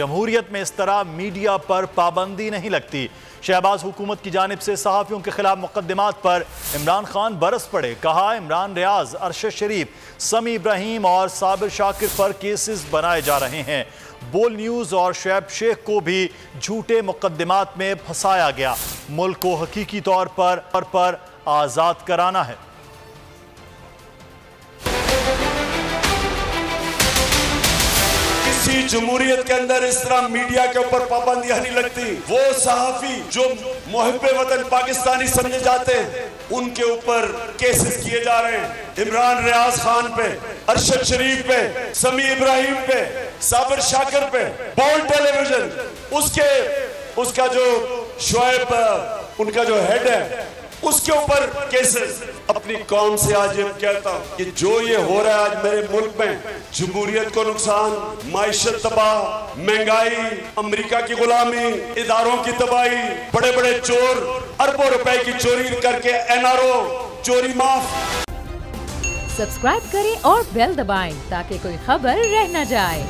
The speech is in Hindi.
जमहूरियत में इस तरह मीडिया पर पाबंदी नहीं लगती। शहबाज हुकूमत की जानिब से सहाफ़ियों के खिलाफ मुकदमात पर इमरान खान बरस पड़े। कहा, इमरान रियाज, अरशद शरीफ, समी इब्राहिम और साबिर शाकिर पर केसेस बनाए जा रहे हैं। बोल न्यूज़ और शुएब शेख को भी झूठे मुकदमात में फंसाया गया। मुल्क को हकीकी तौर पर आज़ाद कराना है। किसी जमहूरियत के अंदर इस तरह मीडिया के ऊपर पाबंदियां नहीं लगती। वो सहाफी जो मुहिब्बे वतन पाकिस्तानी समझे जाते हैं, उनके ऊपर केसेस किए जा रहे हैं। इमरान रियाज खान पे, अरशद शरीफ पे, समी इब्राहिम पे, साबिर शाकिर पे। बोल टेलीविजन उसका जो शुएब उनका जो हेड है, उसके ऊपर केसेस। अपनी कौम से आज ये कहता हूं कि जो ये हो रहा है आज मेरे मुल्क में, जमहूरियत को नुकसान, माइशत तबाह, महंगाई, अमेरिका की गुलामी, इदारों की तबाही, बड़े बड़े चोर अरबों रुपए की चोरी करके एनआरओ चोरी माफ। सब्सक्राइब करें और बेल दबाएं ताकि कोई खबर रह न जाए।